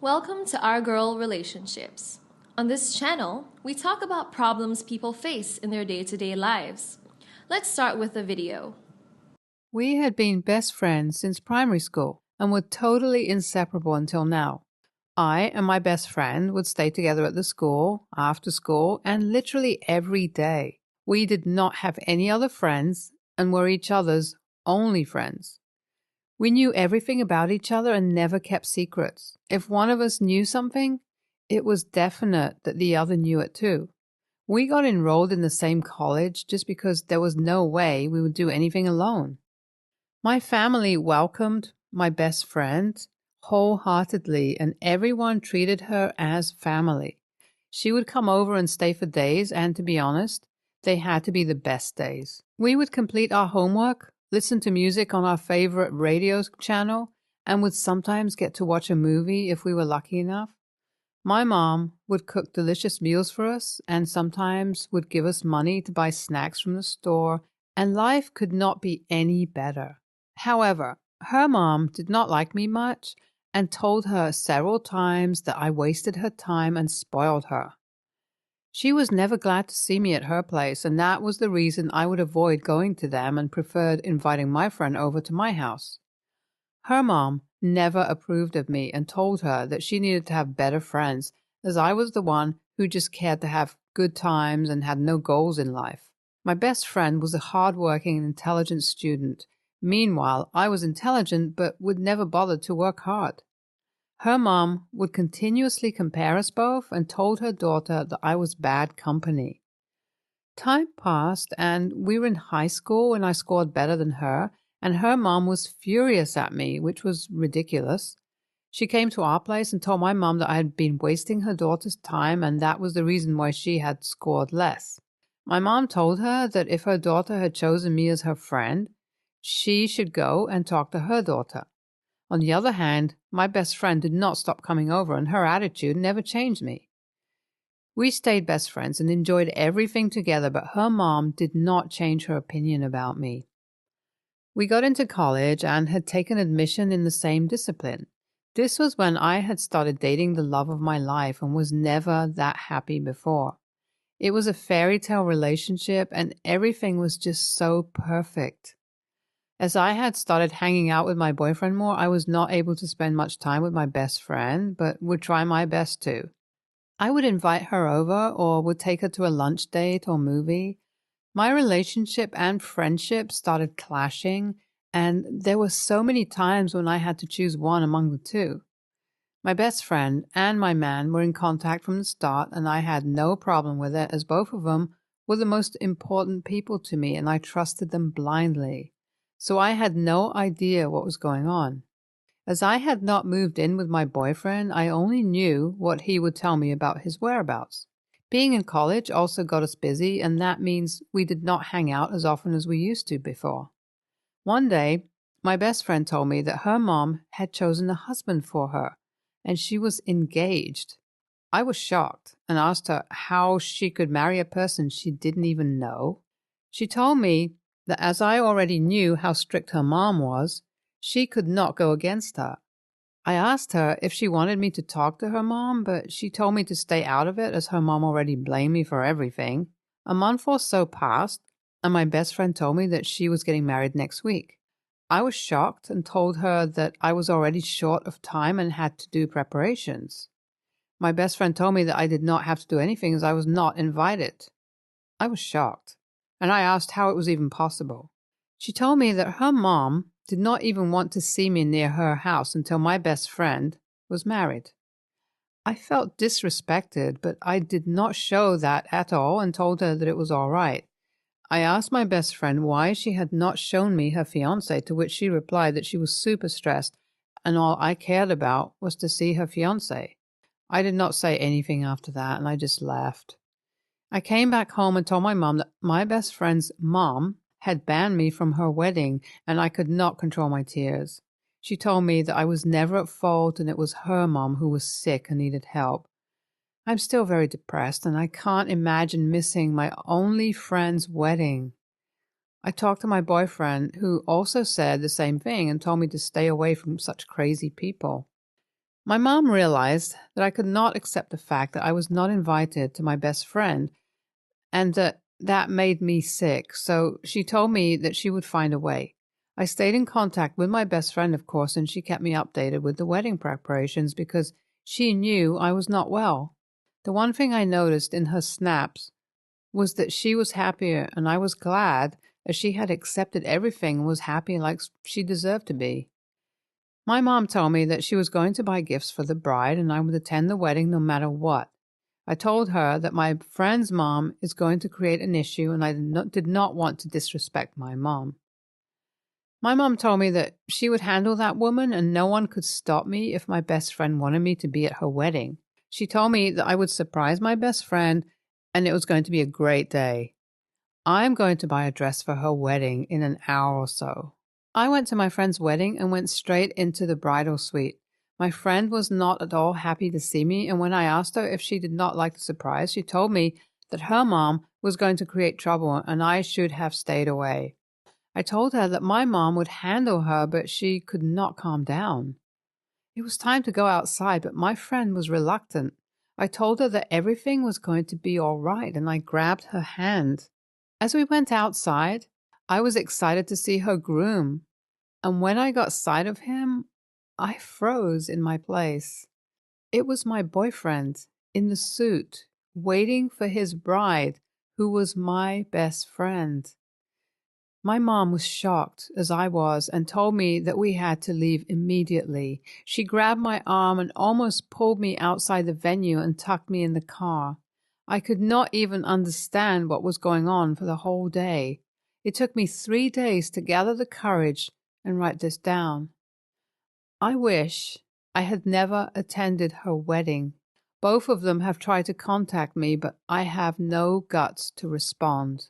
Welcome to Our Girl Relationships. On this channel, we talk about problems people face in their day-to-day lives. Let's start with a video. We had been best friends since primary school and were totally inseparable until now. I and my best friend would stay together at the school, after school, and literally every day. We did not have any other friends and were each other's only friends. We knew everything about each other and never kept secrets. If one of us knew something, it was definite that the other knew it too. We got enrolled in the same college just because there was no way we would do anything alone. My family welcomed my best friend wholeheartedly, and everyone treated her as family. She would come over and stay for days, and to be honest, they had to be the best days. We would complete our homework, listen to music on our favorite radio channel, and would sometimes get to watch a movie if we were lucky enough. My mom would cook delicious meals for us and sometimes would give us money to buy snacks from the store, and life could not be any better. However, her mom did not like me much and told her several times that I wasted her time and spoiled her. She was never glad to see me at her place, and that was the reason I would avoid going to them and preferred inviting my friend over to my house. Her mom never approved of me and told her that she needed to have better friends, as I was the one who just cared to have good times and had no goals in life. My best friend was a hard-working and intelligent student. Meanwhile, I was intelligent but would never bother to work hard. Her mom would continuously compare us both and told her daughter that I was bad company. Time passed and we were in high school when I scored better than her, and her mom was furious at me, which was ridiculous. She came to our place and told my mom that I had been wasting her daughter's time and that was the reason why she had scored less. My mom told her that if her daughter had chosen me as her friend, she should go and talk to her daughter. On the other hand, my best friend did not stop coming over and her attitude never changed me. We stayed best friends and enjoyed everything together, but her mom did not change her opinion about me. We got into college and had taken admission in the same discipline. This was when I had started dating the love of my life and was never that happy before. It was a fairy tale relationship and everything was just so perfect. As I had started hanging out with my boyfriend more, I was not able to spend much time with my best friend, but would try my best to. I would invite her over or would take her to a lunch date or movie. My relationship and friendship started clashing, and there were so many times when I had to choose one among the two. My best friend and my man were in contact from the start, and I had no problem with it as both of them were the most important people to me and I trusted them blindly. So I had no idea what was going on. As I had not moved in with my boyfriend, I only knew what he would tell me about his whereabouts. Being in college also got us busy, and that means we did not hang out as often as we used to before. One day, my best friend told me that her mom had chosen a husband for her, and she was engaged. I was shocked and asked her how she could marry a person she didn't even know. She told me that as I already knew how strict her mom was, she could not go against her. I asked her if she wanted me to talk to her mom, but she told me to stay out of it as her mom already blamed me for everything. A month or so passed, and my best friend told me that she was getting married next week. I was shocked and told her that I was already short of time and had to do preparations. My best friend told me that I did not have to do anything as I was not invited. I was shocked, and I asked how it was even possible. She told me that her mom did not even want to see me near her house until my best friend was married. I felt disrespected, but I did not show that at all and told her that it was all right. I asked my best friend why she had not shown me her fiancé, to which she replied that she was super stressed and all I cared about was to see her fiancé. I did not say anything after that and I just left. I came back home and told my mom that my best friend's mom had banned me from her wedding and I could not control my tears. She told me that I was never at fault and it was her mom who was sick and needed help. I'm still very depressed and I can't imagine missing my only friend's wedding. I talked to my boyfriend, who also said the same thing and told me to stay away from such crazy people. My mom realized that I could not accept the fact that I was not invited to my best friend and that made me sick, so she told me that she would find a way. I stayed in contact with my best friend, of course, and she kept me updated with the wedding preparations because she knew I was not well. The one thing I noticed in her snaps was that she was happier, and I was glad, as she had accepted everything and was happy like she deserved to be. My mom told me that she was going to buy gifts for the bride and I would attend the wedding no matter what. I told her that my friend's mom is going to create an issue and I did not want to disrespect my mom. My mom told me that she would handle that woman and no one could stop me if my best friend wanted me to be at her wedding. She told me that I would surprise my best friend and it was going to be a great day. I'm going to buy a dress for her wedding in an hour or so. I went to my friend's wedding and went straight into the bridal suite. My friend was not at all happy to see me, and when I asked her if she did not like the surprise, she told me that her mom was going to create trouble and I should have stayed away. I told her that my mom would handle her, but she could not calm down. It was time to go outside, but my friend was reluctant. I told her that everything was going to be all right, and I grabbed her hand. As we went outside, I was excited to see her groom, and when I got sight of him, I froze in my place. It was my boyfriend in the suit, waiting for his bride, who was my best friend. My mom was shocked, as I was, and told me that we had to leave immediately. She grabbed my arm and almost pulled me outside the venue and tucked me in the car. I could not even understand what was going on for the whole day. It took me 3 days to gather the courage and write this down. I wish I had never attended her wedding. Both of them have tried to contact me, but I have no guts to respond.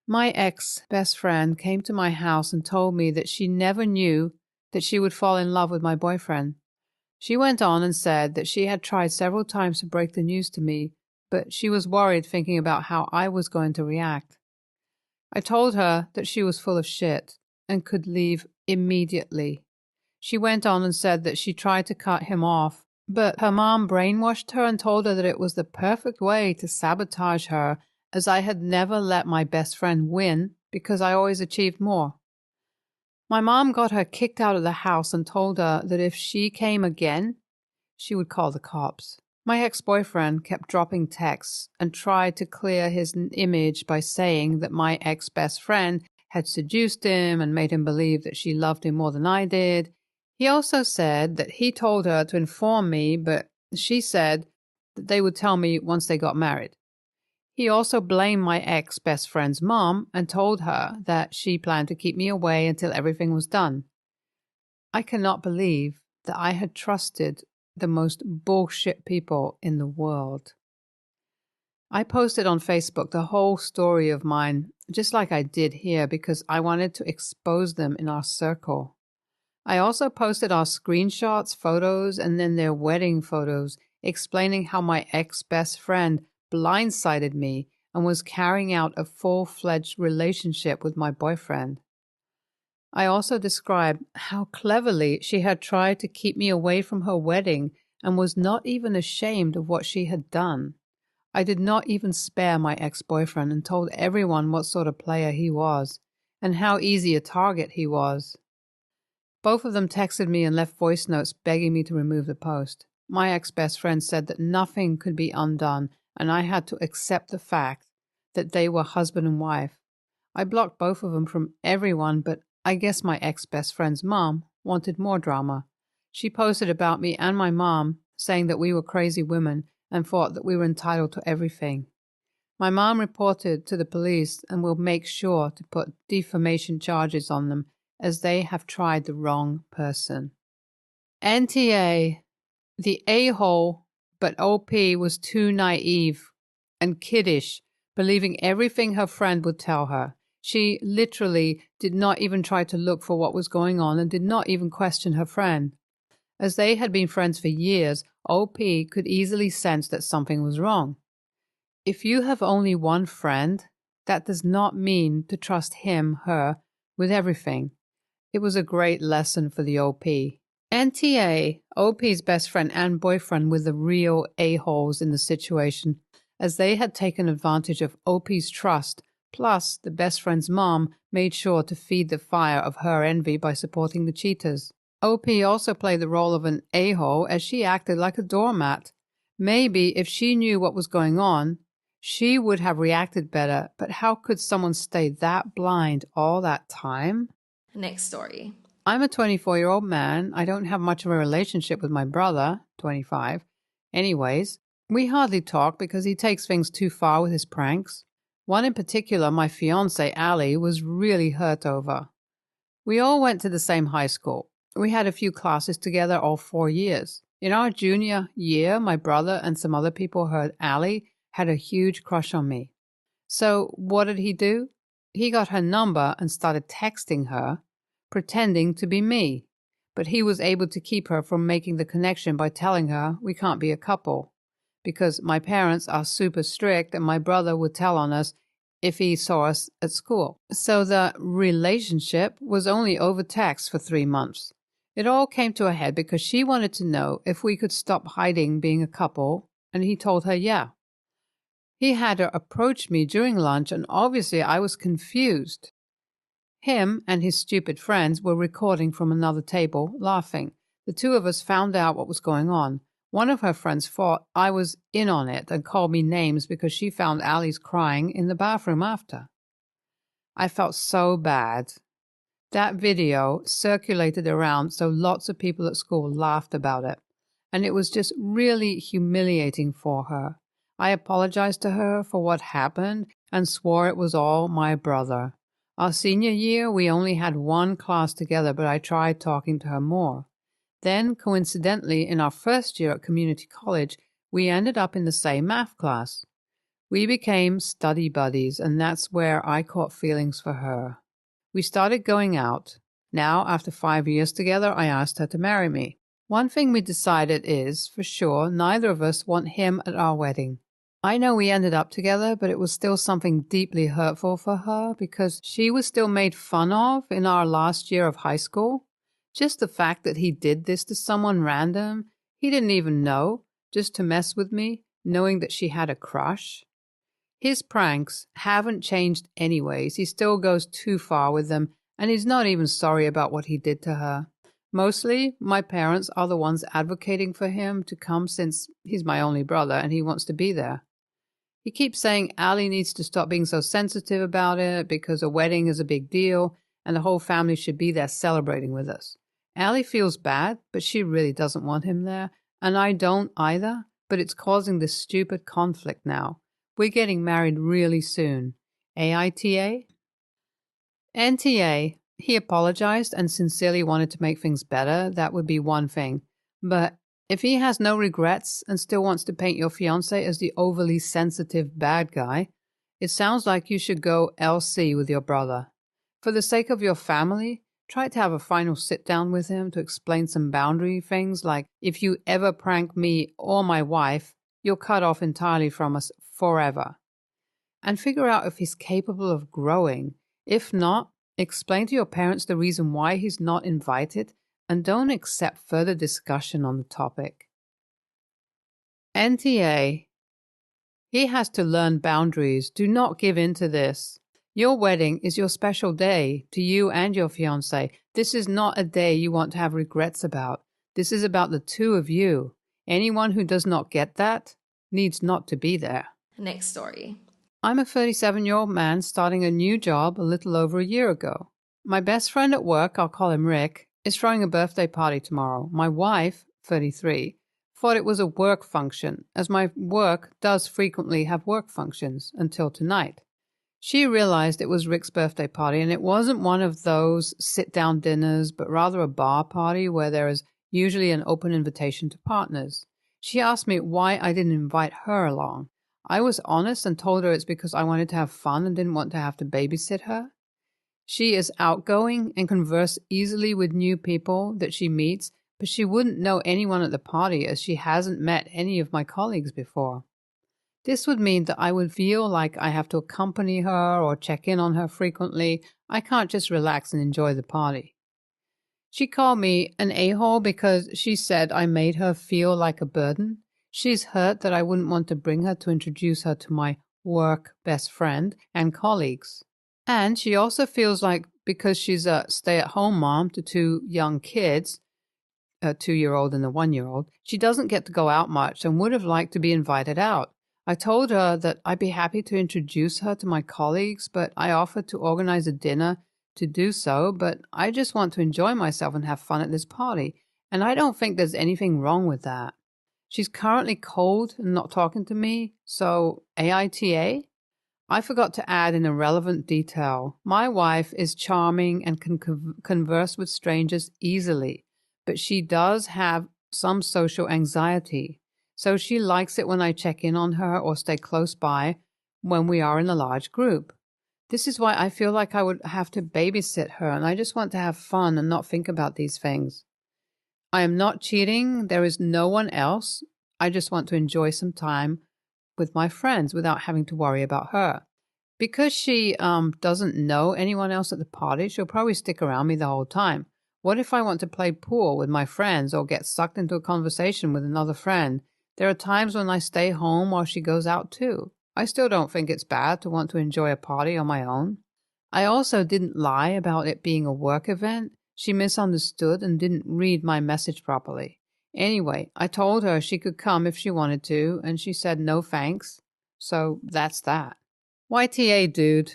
My ex-best friend came to my house and told me that she never knew that she would fall in love with my boyfriend. She went on and said that she had tried several times to break the news to me, but she was worried thinking about how I was going to react. I told her that she was full of shit and could leave immediately. She went on and said that she tried to cut him off, but her mom brainwashed her and told her that it was the perfect way to sabotage her, as I had never let my best friend win because I always achieved more. My mom got her kicked out of the house and told her that if she came again, she would call the cops. My ex-boyfriend kept dropping texts and tried to clear his image by saying that my ex-best friend had seduced him and made him believe that she loved him more than I did. He also said that he told her to inform me, but she said that they would tell me once they got married. He also blamed my ex-best friend's mom and told her that she planned to keep me away until everything was done. I cannot believe that I had trusted the most bullshit people in the world. I posted on Facebook the whole story of mine, just like I did here, because I wanted to expose them in our circle. I also posted our screenshots, photos, and then their wedding photos, explaining how my ex-best friend blindsided me and was carrying out a full-fledged relationship with my boyfriend. I also described how cleverly she had tried to keep me away from her wedding and was not even ashamed of what she had done. I did not even spare my ex-boyfriend and told everyone what sort of player he was and how easy a target he was. Both of them texted me and left voice notes begging me to remove the post. My ex-best friend said that nothing could be undone and I had to accept the fact that they were husband and wife. I blocked both of them from everyone, but I guess my ex-best friend's mom wanted more drama. She posted about me and my mom, saying that we were crazy women and thought that we were entitled to everything. My mom reported to the police and will make sure to put defamation charges on them, as they have tried the wrong person. NTA, the a-hole, but OP was too naive and kiddish, believing everything her friend would tell her. She literally did not even try to look for what was going on and did not even question her friend. As they had been friends for years, OP could easily sense that something was wrong. If you have only one friend, That does not mean to trust him, her, with everything. It was a great lesson for the OP. NTA, OP's best friend and boyfriend, were the real a-holes in the situation, as they had taken advantage of OP's trust. Plus, the best friend's mom made sure to feed the fire of her envy by supporting the cheaters. OP also played the role of an a-hole as she acted like a doormat. Maybe if she knew what was going on, she would have reacted better, but how could someone stay that blind all that time? Next story. I'm a 24-year-old man. I don't have much of a relationship with my brother, 25. Anyways, we hardly talk because he takes things too far with his pranks. One in particular, my fiancée, Ali, was really hurt over. We all went to the same high school. We had a few classes together all 4 years. In our junior year, my brother and some other people heard Ali had a huge crush on me. So what did he do? He got her number and started texting her, pretending to be me. But he was able to keep her from making the connection by telling her we can't be a couple, because my parents are super strict and my brother would tell on us if he saw us at school. So the relationship was only over text for 3 months. It all came to a head because she wanted to know if we could stop hiding being a couple, and he told her yeah. He had her approach me during lunch, and obviously I was confused. Him and his stupid friends were recording from another table, laughing. The two of us found out what was going on. One of her friends thought I was in on it and called me names because she found Ali's crying in the bathroom after. I felt so bad. That video circulated around, so lots of people at school laughed about it, and it was just really humiliating for her. I apologized to her for what happened and swore it was all my brother. Our senior year, we only had one class together, but I tried talking to her more. Then, coincidentally, in our first year at community college, we ended up in the same math class. We became study buddies, and that's where I caught feelings for her. We started going out. Now, after 5 years together, I asked her to marry me. One thing we decided is, for sure, neither of us want him at our wedding. I know we ended up together, but it was still something deeply hurtful for her because she was still made fun of in our last year of high school. Just the fact that he did this to someone random, he didn't even know, just to mess with me, knowing that she had a crush. His pranks haven't changed anyways. He still goes too far with them, and he's not even sorry about what he did to her. Mostly, my parents are the ones advocating for him to come since he's my only brother and he wants to be there. He keeps saying Ali needs to stop being so sensitive about it because a wedding is a big deal and the whole family should be there celebrating with us. Ali feels bad, but she really doesn't want him there, and I don't either, but it's causing this stupid conflict now. We're getting married really soon. AITA? NTA. He apologized and sincerely wanted to make things better. That would be one thing. But if he has no regrets and still wants to paint your fiancé as the overly sensitive bad guy, it sounds like you should go LC with your brother. For the sake of your family, try to have a final sit-down with him to explain some boundary things like, if you ever prank me or my wife, you're cut off entirely from us forever. And figure out if he's capable of growing. If not, explain to your parents the reason why he's not invited and don't accept further discussion on the topic. NTA. He has to learn boundaries. Do not give in to this. Your wedding is your special day to you and your fiancé. This is not a day you want to have regrets about. This is about the two of you. Anyone who does not get that needs not to be there. Next story. I'm a 37-year-old man starting a new job a little over a year ago. My best friend at work, I'll call him Rick, is throwing a birthday party tomorrow. My wife, 33, thought it was a work function, as my work does frequently have work functions, until tonight. She realized it was Rick's birthday party, and it wasn't one of those sit-down dinners, but rather a bar party where there is usually an open invitation to partners. She asked me why I didn't invite her along. I was honest and told her it's because I wanted to have fun and didn't want to have to babysit her. She is outgoing and converses easily with new people that she meets, but she wouldn't know anyone at the party as she hasn't met any of my colleagues before. This would mean that I would feel like I have to accompany her or check in on her frequently. I can't just relax and enjoy the party. She called me an a-hole because she said I made her feel like a burden. She's hurt that I wouldn't want to bring her to introduce her to my work best friend and colleagues. And she also feels like because she's a stay-at-home mom to two young kids, a 2-year-old and a 1-year-old, she doesn't get to go out much and would have liked to be invited out. I told her that I'd be happy to introduce her to my colleagues, but I offered to organize a dinner to do so, but I just want to enjoy myself and have fun at this party, and I don't think there's anything wrong with that. She's currently cold and not talking to me, so AITA? I forgot to add in a relevant detail. My wife is charming and can converse with strangers easily, but she does have some social anxiety. So she likes it when I check in on her or stay close by when we are in a large group. This is why I feel like I would have to babysit her, and I just want to have fun and not think about these things. I am not cheating. There is no one else. I just want to enjoy some time with my friends without having to worry about her. Because she doesn't know anyone else at the party, she'll probably stick around me the whole time. What if I want to play pool with my friends or get sucked into a conversation with another friend? There are times when I stay home while she goes out too. I still don't think it's bad to want to enjoy a party on my own. I also didn't lie about it being a work event. She misunderstood and didn't read my message properly. Anyway, I told her she could come if she wanted to, and she said no thanks. So that's that. YTA, dude.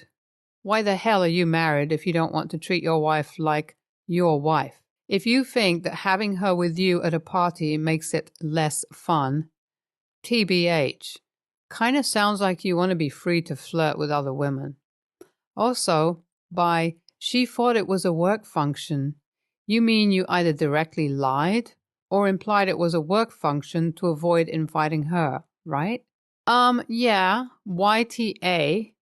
Why the hell are you married if you don't want to treat your wife like your wife? If you think that having her with you at a party makes it less fun, TBH. Kind of sounds like you want to be free to flirt with other women. Also, by she thought it was a work function, you mean you either directly lied or implied it was a work function to avoid inviting her, right? Yeah, YTA.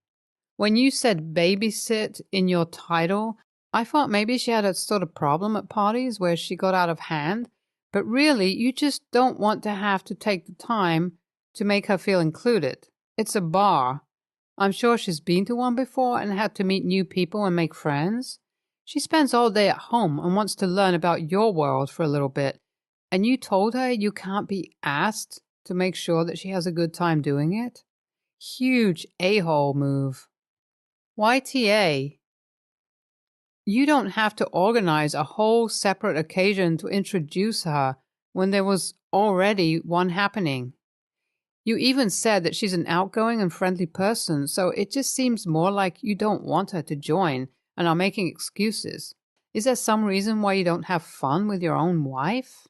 When you said babysit in your title, I thought maybe she had a sort of problem at parties where she got out of hand, but really you just don't want to have to take the time to make her feel included. It's a bar. I'm sure she's been to one before and had to meet new people and make friends. She spends all day at home and wants to learn about your world for a little bit, and you told her you can't be asked to make sure that she has a good time doing it? Huge a-hole move. YTA. You don't have to organize a whole separate occasion to introduce her when there was already one happening. You even said that she's an outgoing and friendly person, so it just seems more like you don't want her to join and are making excuses. Is there some reason why you don't have fun with your own wife?